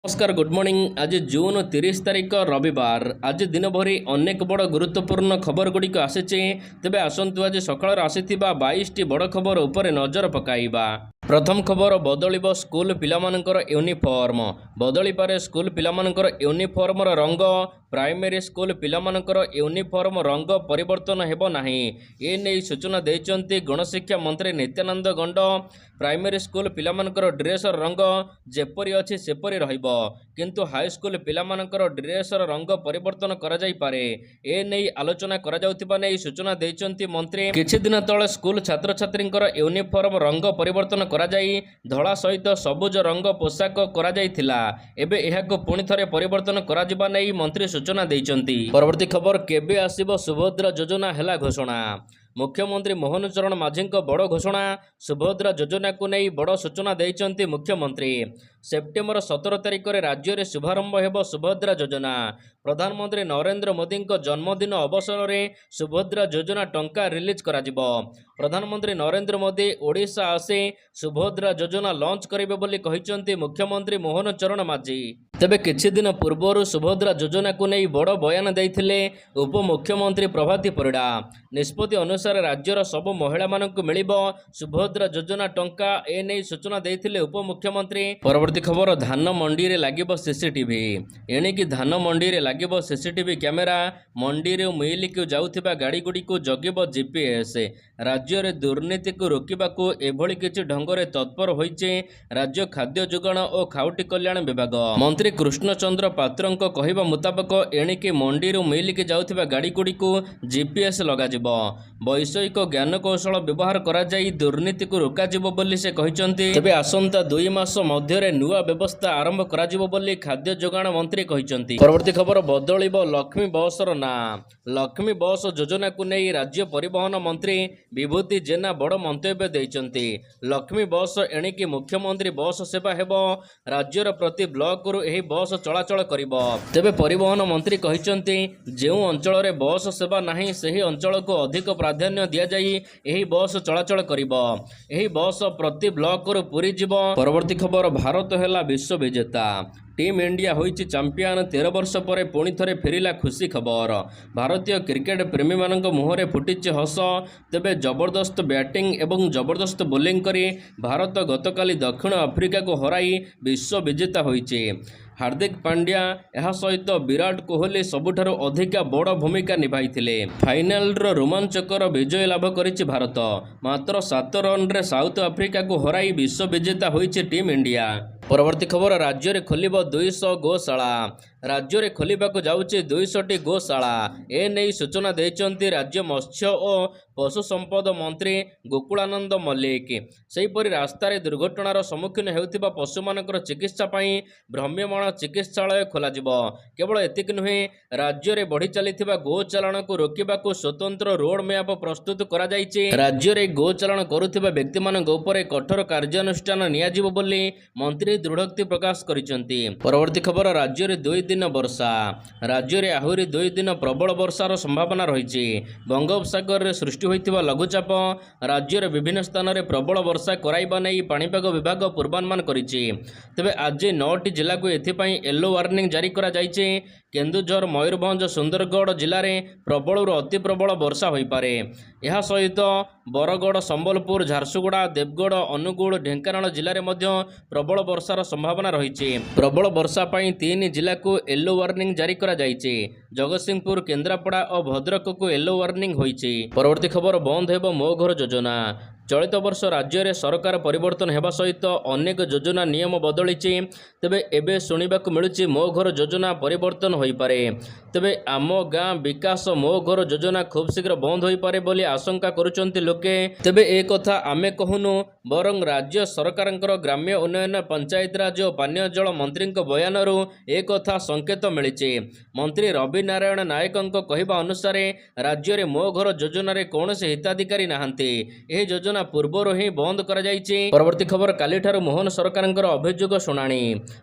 नमस्कार good morning. आज जून 30 तारिख रविवार। आज दिन भरी अनेक बड़ गुरुत्वपूर्ण खबर गुड़िक आसीचे। तेबे आसंतु आज सकाळ आसीथिबा 22टी बड़ खबर उपर नजर पकाइबा। प्रथम खबर बदलिब स्कूल पिलामानकर यूनिफॉर्म। बदली पारे स्कूल पिलामानकर यूनिफॉर्मर रंग। प्राइमरी स्कूल पिलामानकर यूनिफॉर्म रंग परिवर्तन हेबो नाही। ए नै सूचना दैचंती गणशिक्षा मंत्री नित्यानंद गंड। प्राइमरी स्कूल पिलामानकर ड्रेसर रंग जेपरी अछि सेपरी रहिबो, किंतु हाई स्कूल पिलामानकर ड्रेसर रंग परिवर्तन करा जाई पारे। ए नै आलोचना करा जाउतिबा नै सूचना दैचंती मंत्री। किछि दिन तळे स्कूल छात्र छात्रींकर यूनिफॉर्म रंग परिवर्तन करा जाई धड़ा सहित सबुज रंग पोशाक करा जाइथिला। एबे एहाको पुणी थरे परिवर्तन करा जिबा नै मंत्री सूचना दैचंती। परवर्ती खबर केबे आसीबो सुभद्रा योजना हेला घोषणा। मुख्यमंत्री मोहन चरण माझी बड़ घोषणा। सुभद्रा योजना को नहीं बड़ सूचना देइचंती मुख्यमंत्री। सेप्टेम्बर 17 तारिख में राज्य में शुभारंभ हेब सुभद्रा योजना। प्रधानमंत्री नरेंद्र मोदी जन्मदिन अवसर में सुभद्रा योजना टंका रिलीज करा जिवो। प्रधानमंत्री नरेंद्र मोदी ओडिशा आसे सुभद्रा योजना लॉन्च करेंगे बोली कहिचंती मुख्यमंत्री मोहन चरण माझी। तेबे किछि दिन पूर्व सुभद्रा योजना को नहीं बड़ बयान देइथिले उपमुख्यमंत्री प्रभाती परिडा। निष्पत्ति अनुसार राज्यर सब महिला मानक मिलिबो सुभद्रा योजना टंका। ए नै सूचना देइथिले उपमुख्यमंत्री। परवर्ती खबर धान मंडी रे लागिबो सीसीटीवी। एणिकी धान मंडी रे लागिबो सीसीटीवी कैमेरा। मंडी रे मिल को जाउथिबा गाड़ी गुडी को जगिबो जीपीएस। राज्य रे दुर्नीति को रोकिबाकू एभली किछि ढंगरे तत्पर होइचे राज्य खाद्य जोगाण और खाउटी कल्याण विभाग। मंत्री कृष्णचंद्र पात्रंक कहिबा मुताबक एणिकी मंडी रे मिल के जाउथिबा गाड़ी गुडी को जीपीएस लगा जिवो। वैषयिक ज्ञान कौशल व्यवहार करा जाई दुर्नीति को रोका जिवो बोली से कहिचंती। तेबे आसंता 2 मास मध्यरे नुआ व्यवस्था आरंभ करा जिवो बोली खाद्य जोगाण मंत्री कहिचंती। परवर्ती खबर बदलिबो लक्ष्मी बसर ना। लक्ष्मी बस योजना को नहीं राज्य परिवहन मंत्री विभूति जेना बड़ मंतव्य देइचंती। लक्ष्मी बस एणिकी मुख्यमंत्री बस सेवा हेबो। राज्यर प्रति ब्लॉक रु एही बस चलाचल करिबो। तेबे परिवहन मंत्री कहिचंती जेउ अंचल रे बस सेवा नाही सेही अंचल को अधिक प्राधान्य दिया जाई एही बस चलाचल करिबो। एही बस प्रति ब्लॉक रु पूरी जिवो। परवर्ती खबर भारत हेला विश्व विजेता। Team India होइछि champion. 13 वर्ष पर पुणी थरे फेरिला खुशी खबर। भारतीय क्रिकेट प्रेमी मानक मुहरे फुटिछि हस। तेबे जबरदस्त बैटिंग एवं जबरदस्त बोलिंग करी भारत गतकाली दक्षिण आफ्रिका को हराई विश्व विजेता होइछि। हार्दिक पांड्या यह सहित विराट कोहली सबुठारु अधिक बड़ भूमिका निभाइथिले। फाइनल रोमांचकर विजय लाभ करिछि भारत। मात्र 7 रन रे साउथ आफ्रिका को हराई विश्व विजेता होइछि टीम इंडिया। परवर्ती खबर राज्य रे खोलिबो 200 गोशाला। राज्य रे खोलिबाको जाउछि 200टी गोशाला। ए नै सूचना दैचंती राज्य मत्स्य और पशु संपद मंत्री गोकुलानंद मल्लिक। सेहीपरि रास्तार दुर्घटनार सम्मुखीन हेउथिबा पशु मानकर चिकित्सा पई भ्राम्यमाण चिकित्सालय खोला जिवो। केवल एतिक नुहे राज्य रे बढ़ी चलिथिबा गोचालाण को रोकिबाको स्वतंत्र रोड मैप प्रस्तुत करा जाइछि। राज्य रे गोचालाण करुथिबा व्यक्ति मानक ऊपर कठोर कार्यानुष्ठान निया जिवो बोली मंत्री दृढ़ोक्ति प्रकाश करिसंती। परवर्ती खबर राज्य रे 2 दिन वर्षा। राज्य रे आहुरी 2 दिन प्रबल वर्षार संभावना रहिछि। बंगोपसागर रे सृष्टि होइतिबा लघुचाप राज्य रे विभिन्न स्थान रे प्रबल वर्षा कराइबा नै पाणीपाग विभाग पूर्वानुमान करिछि। तेबे आज 9टी जिला को एथिपई येलो वार्निंग जारी करा जाइछि। केन्दुझर मयूरभंज सुंदरगढ़ जिले में प्रबल अति प्रबल वर्षा हो पारे। यह सहित बरगढ़ संबलपुर झारसुगुड़ा देवगढ़ अनुगुल ढेंकानाल जिले में प्रबल वर्षार संभावना रही। प्रबल वर्षा पर 3 जिला को येलो वार्निंग जारी करा जाइछि। जगतसिंहपुर केन्द्रापड़ा और भद्रक को येलो वार्निंग होइछि। परवर्ती खबर बंद हेबो मो घर योजना। चलित वर्ष राज्य में सरकार परिवर्तन होगा सहित अनेक योजना नियम बदली। तेबे एबे सुनिबाकु मिलुछि मो घर योजना परिवर्तन हो पारे। तेबे आम गाँ विकास मो घर योजना खूब शीघ्र बंद हो पारे बोली आशंका करुचंती लोके। तेबे ए कथा आमे कहूनु बरं राज्य सरकारंकर ग्राम्य उन्नयन पंचायत राज और पानीय जल मंत्री बयान एक कथा संकेत मिली। मंत्री रवि नारायण नायकों कहवा अनुसार राज्य में मो घर योजन कौन हिताधिकारी नहांती। यह योजना योजना पूर्वर ही बंद करा जायछि। परवर्ती खबर काली ठारू मोहन सरकारंकर अभियोग शुणाणी।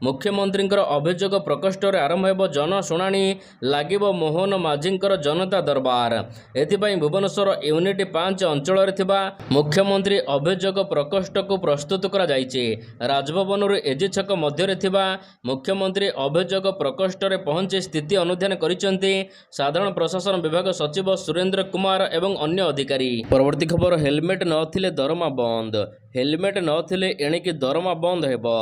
मुख्यमंत्री अभियोग प्रकोष्ठ आरंभ हेब जन शुणाणी लागिब मोहन माझींकर जनता दरबार। एथिपाई भुवनेश्वर यूनिट 5 अंचल थिबा मुख्यमंत्री अभियोग प्रकोष्ठ को प्रस्तुत करा जायछि। राजभवन एजी छक मध्य थिबा मुख्यमंत्री अभियोग प्रकोष्ठ रे पहुंची स्थिति अनुध्यान करिसेंती साधारण प्रशासन विभाग सचिव सुरेंद्र कुमार एवं अन्य अधिकारी। परवर्ती खबर हेलमेट नथिले दरमा बंद। हेलमेट नथिले एणिकी दरमा बंद हेबो।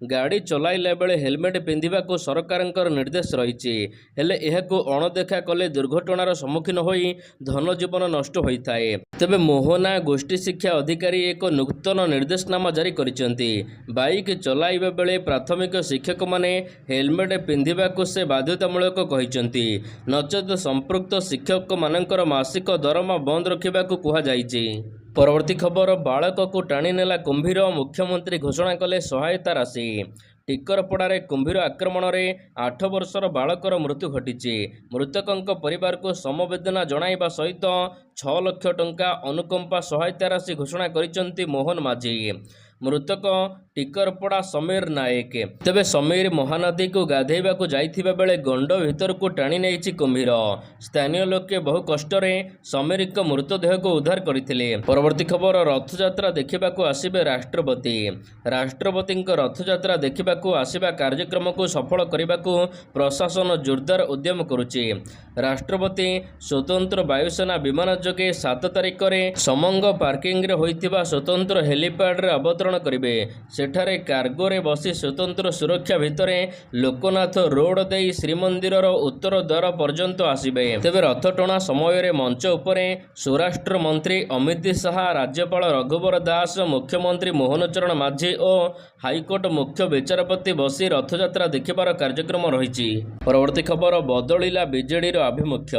गाड़ी चलाइला बेले हेलमेट पिंधिबाकू सरकारंकर निर्देश रहिछि, हेले एहाकू अणदेखा कले दुर्घटनार सम्मुखीन होई धन जीवन नष्ट होइथाए। तेबे मोहना गोष्ठी शिक्षा अधिकारी एक नूतन निर्देशनामा जारी करिसेंती। बाइक चलाइबा बेले प्राथमिक शिक्षक माने हेलमेट पिंधिबाकू से बाध्यतामूलक कहिसेंती, नचेत संपृक्त शिक्षक मानकर मासिक दरमा बंद रखिबाकू कुहा जायछि। परवर्ती खबर बालक को टाणी नेला कुंभीर, मुख्यमंत्री घोषणा कले सहायता राशि। टिकरपड़ारे कुंभीर आक्रमण में 8 वर्षर बालकर मृत्यु घटी। मृतकों परिवार को समवेदना जणाइबा सहित 6 लाख टंका अनुकंपा सहायता राशि घोषणा करिसेंती मोहन माझी। मृतक टिकरपड़ा समीर नायक। तेबे समीर महानदी को गाधेबा को जाइथिबा बेले गंड भीतर को टाणी नेइछि कुंभीर। स्थानीय लोके बहु कष्टरे समीर को मृतदेह को उद्धार करथिले। परवर्ती खबर रथयात्रा देखिबा को आसिबे राष्ट्रपति। राष्ट्रपति रथयात्रा देखिबा को आसिबा कार्यक्रम को सफल करबा को प्रशासन जोरदार उद्यम करुछि। राष्ट्रपति स्वतंत्र वायुसेना विमान जोगे 7 तारिख रे समंग पार्किंग रे होइतिबा स्वतंत्र हेलीपैड रे अवतरण करिवे। सेठारे कार्गो रे बसी स्वतंत्र सुरक्षा भितरे लोकनाथ रोड देई श्रीमंदिर उत्तर द्वार पर्यंत आसिबे। तेबे रथ टणा समय रे मंच उपरे स्वराष्ट्र मंत्री अमित शाह, राज्यपाल रघुवर दास, मुख्यमंत्री मोहन चरण माझी और हाईकोर्ट मुख्य विचारपति बसी रथयात्रा देखिबार कार्यक्रम रहिछि। परवर्ती खबर बदलिला बीजेडी आभिमुख्य।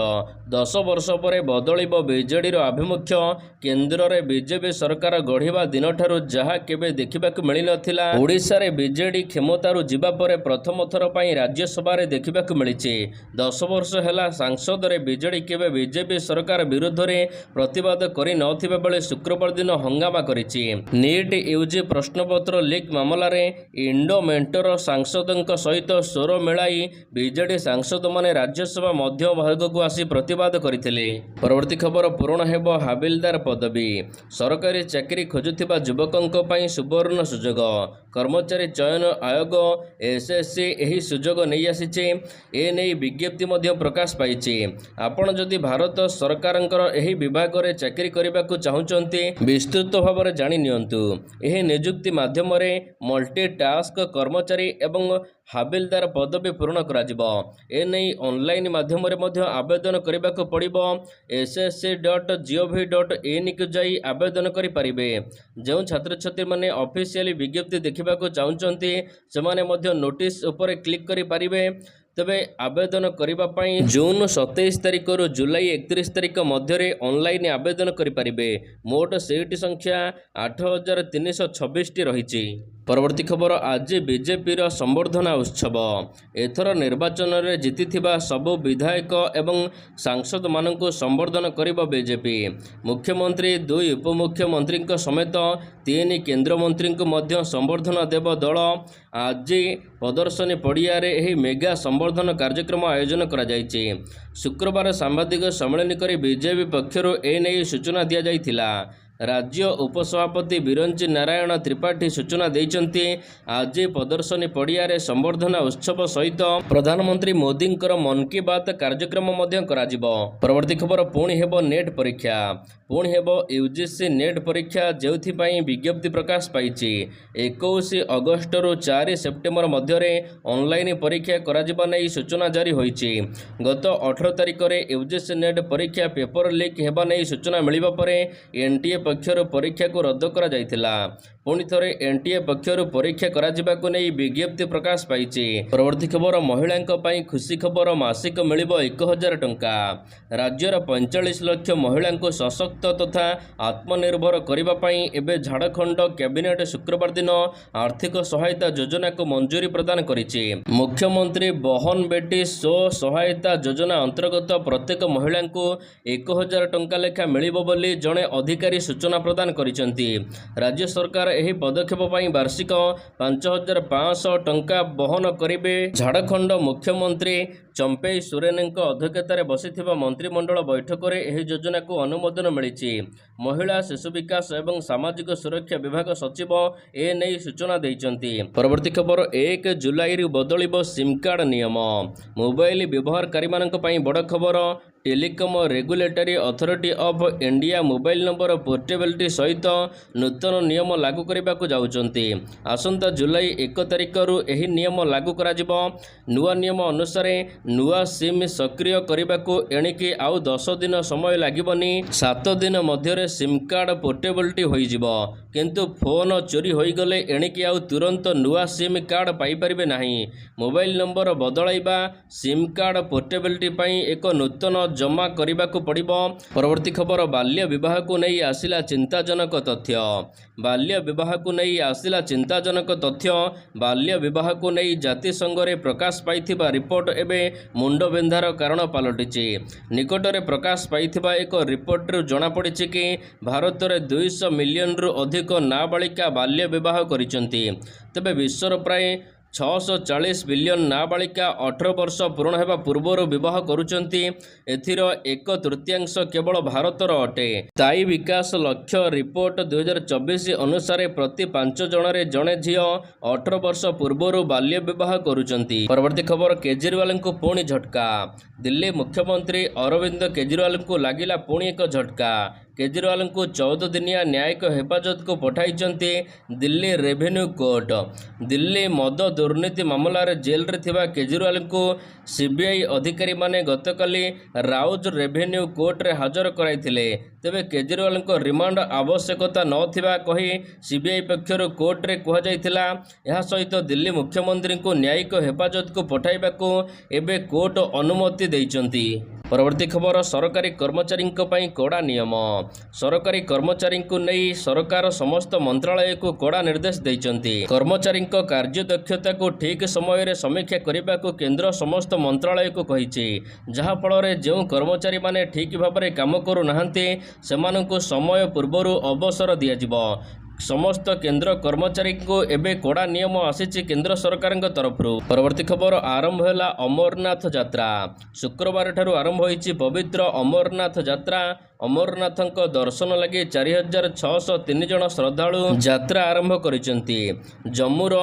10 वर्ष पर बदलिब बीजेडी आभिमुख्य। केंद्र रे बीजेपी सरकार गढ़िबा दिन ठारू जहा केबे देखिबाकू मिली नथिला। ओडिशा रे बीजेडी क्षमतारू जिबा परे प्रथम थर पई राज्यसभा रे देखिबाकू मिलिछि। 10 वर्ष हेला सांसद रे बीजेडी केबे बीजेपी सरकार विरुद्ध रे प्रतिवाद करि नथिबा बेले शुक्रवार दिन हंगामा करिछि। नीट यूजी प्रश्नपत्र लीक मामला रे इंडोमेंटर सांसदों सहित स्वर मिलाई बीजेडी सांसद माने राज्यसभा मध्य भाग को आसी प्रतिवाद करथिले। परवर्ती खबर पूर्ण हेबो हाबिलदार पदवी। सरकारी चाकरी खोजुथिबा युवकों पई सुवर्ण सुजोग। कर्मचारी चयन आयोग एसएससी एही सुजोग नहीं आसीचे। ए नहीं विज्ञप्ति मध्य प्रकाश पाइछि। आपण जदि भारत सरकारंकर एही विभाग रे चाकरी करबा को चाहुचंती विस्तृत भाव में जानि नियंतु। एही नियुक्ति माध्यम रे मल्टी टास्क कर्मचारी एवं हाबिलदार पदवी पूर्ण करा जिवो। ए नहीं ऑनलाइन माध्यम रे मध्य आवेदन करबा को पड़िबो। ssc.gov.in को जाई आवेदन करि परिबे। जो छात्र छात्री माने ऑफिशियली विज्ञप्ति देखिबा को चाहुचंती सेमाने मध्य नोटिस ऊपर क्लिक करि परिबे। तेबे आवेदन करिबा पई जून 27 तारिख रु जुलाई 31 तारिख मध्य ऑनलाइन आवेदन करि परिबे। मोट सीट संख्या 8326 टी रहिछि। परवर्ती खबर आज बीजेपी रो संबर्धना उत्सव। एथर निर्वाचन रे जीतिथिबा सबु विधायक एवं सांसद मानकु संबर्धन करिबो बीजेपी। मुख्यमंत्री 2 उपमुख्यमंत्री समेत 3 केंद्र मंत्री को मध्य संबर्धना देव दल आज प्रदर्शनी पड़िया रे एही मेगा संबर्धन कार्यक्रम आयोजन करा जायछि। शुक्रवार सांबादिक सम्मेलन करी बीजेपी पक्षरु ए नै सूचना दिया जायथिला। राज्य उपसभापति बिरंची नारायण त्रिपाठी सूचना देइचंती आज प्रदर्शनी पड़िया रे संबर्धना उत्सव सहित प्रधानमंत्री मोदी मन की बात कार्यक्रम मध्य करा जिवो। परवर्ती खबर पुणी हेबो नेट परीक्षा। पुणी हेबो यूजीसी नेट परीक्षा जेउथि पई विज्ञप्ति प्रकाश पाइछि। 21 अगस्त रु 4 सेप्टेम्बर मध्य रे ऑनलाइन परीक्षा करा जिबा नै सूचना जारी होइछि। गत 18 तारिख रे यूजीसी नेट परीक्षा पेपर लीक हेबा नै सूचना मिलिबा परे एनटीए पक्षर परीक्षा को रद्द करा जायथिला। पुणी थरे एनटीए पक्षरु परीक्षा कराजिबाकु नै विज्ञप्ति प्रकाश पाइछि। परवर्ती खबर महिलांक पई खुशी खबर मासिक मिलिबो 1000 टंका। राज्यर 45 लाख महिलांको सशक्त तथा आत्मनिर्भर करबा पई एबे झारखंड कैबिनेट शुक्रवार दिन आर्थिक सहायता योजना को मंजूरी प्रदान करिछि। मुख्यमंत्री बहन बेटी स्व सहायता योजना अंतर्गत प्रत्येक महिलांको 1000 टंका लेखा मिलिबो बोली जणे अधिकारी सूचना प्रदान करिसेंती। राज्य सरकार ଏହି ପଦକ୍ଷେପ ପାଇଁ ବାର୍ଷିକ 5500 ଟଙ୍କା ବହନ କରିବେ। ଝାଡ଼ଖଣ୍ଡ ମୁଖ୍ୟମନ୍ତ୍ରୀ ଚମ୍ପେଇ ସୋରେନଙ୍କ ଅଧ୍ୟକ୍ଷତାରେ ବସିଥିବା ମନ୍ତ୍ରିମଣ୍ଡଳ ବୈଠକରେ ଏହି ଯୋଜନାକୁ ଅନୁମୋଦନ ମିଳିଛି। ମହିଳା ଶିଶୁ ବିକାଶ ଏବଂ ସାମାଜିକ ସୁରକ୍ଷା ବିଭାଗ ସଚିବ ଏ ନେଇ ସୂଚନା ଦେଇଛନ୍ତି। ପରବର୍ତ୍ତୀ ଖବର 1 ଜୁଲାଇରୁ ବଦଳିବ ସିମ୍ କାର୍ଡ ନିୟମ। ମୋବାଇଲ ବ୍ୟବହାରକାରୀମାନଙ୍କ ପାଇଁ ବଡ଼ ଖବର। Telecom regulatory authority of India mobile number portability सहित नूतन नियम लागू करने को जाउछंती। आसंता जुलाई 1 तारिखरु एही नियम लागू कराजिबो। नुआ नियम अनुसार नुआ सिम सक्रिय करने को एणिकी आउ 10 दिन समय लागिबनी। 7 दिन मध्य सिम कार्ड पोर्टेबिलिटी होई जिवो, किंतु फोन चोरी होई गले एणिकी आउ तुरंत नुआ सिम कार्ड पाई परिबे नाही। मोबाइल नंबर बदलाइबा सिम कार्ड पोर्टेबिलिटी पई एक नूतन जमा करने को पड़िबो। परवर्ती खबर बाल्य विवाह को नहीं आसिला चिंताजनक तथ्य। बाल्य विवाह को नहीं आसिला चिंताजनक तथ्य। बाल्य विवाह को नहीं जातिसंघ रे प्रकाश पाइथिबा रिपोर्ट एबे मुंडबेंधार कारण पलटिछि। निकटरे प्रकाश पाइथिबा एक रिपोर्ट रु जणा पड़िछि कि भारत रे 200 मिलियन रु अधिक नाबालिका बाल्य विवाह करिसेंती। तबे विश्वर प्राय 640 बिलियन नाबालिका 18 वर्ष पूर्ण होगा पूर्वर विवाह करुचंती। एथिर 1/3 केवल भारतर अटे। स्थायी विकास लक्ष्य रिपोर्ट 2024 अनुसार प्रति 5 जन जड़े झी 18 वर्ष पूर्वर बाल्य विवाह करुचंती। परवर्ती खबर केजरीवाल को पुणी झटका। दिल्ली मुख्यमंत्री अरविंद केजरीवाल को लागिला पुणी एक झटका। केजरीवाल को 14 दिनिया न्यायिक हेफाजत को पठाई दिल्ली रेवेन्यू कोर्ट। दिल्ली मद दुर्नीति मामलार जेल रे थिबा केजरीवाल को सीबीआई अधिकारी माने गतकाली राउज रेवेन्यू कोर्ट रे हाजर कराइथिले। तेबे केजरीवाल को रिमांड आवश्यकता नथिबा कही सीबीआई पक्षर कोर्ट रे कहा जाइथिला। यह सहित दिल्ली मुख्यमंत्री को न्यायिक हेफाजत को पठाइबा को एबे कोर्ट अनुमति दैचंती। परवर्ती खबर सरकारी कर्मचारी कड़ा नियम। सरकारी कर्मचारी को नहीं सरकार समस्त मंत्रालय को कड़ा निर्देश देइचंती। कर्मचारी कार्यदक्षता को ठीक समय रे समीक्षा करने को केंद्र समस्त मंत्रालय को कहिछि। जहा फल जो कर्मचारी माने ठीक भाव में काम करू नाहंती सेमानंकु समय पूर्वरु अवसर दियाजिबो। समस्त केंद्र कर्मचारी को एबे कड़ा नियम आसीछि केंद्र सरकार तरफरु। परवर्ती खबर आरंभ है अमरनाथ यात्रा। शुक्रवार ठारू आरंभ होइछि पवित्र अमरनाथ यात्रा। अमरनाथक दर्शन लगी 4603 जन श्रद्धालु यात्रा आरंभ करिसेंती। जम्मूर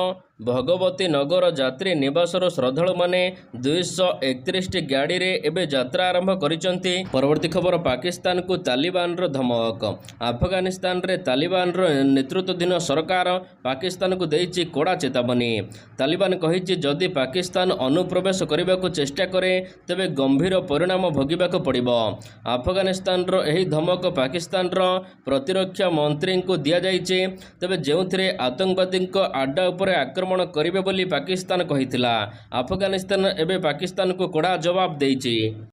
भगवती नगर यात्री निवासर श्रद्धालु माने 231 गाड़ी रे एबे यात्रा आरंभ करिसेंती। परवर्ती खबर पाकिस्तान को तालिबान रो धमक। अफगानिस्तान रे तालिबान रो नेतृत्वाधीन सरकार पाकिस्तान को देइछि कड़ा चेतावनी। तालिबान कहिछि जदि पाकिस्तान अनुप्रवेश करने को चेष्टा करे तेबे गंभीर परिणाम भोगिबाक पड़िबो। अफगानिस्तान रो एही धमक पाकिस्तान रो प्रतिरक्षा मंत्री को दिया जाइछि। तेबे जेउथिरे आतंकवादी आड्डा उपरे आक्रमण करिबे बोली पाकिस्तान कहिथिला। अफगानिस्तान एबे पाकिस्तान को कड़ा जवाब देइछि।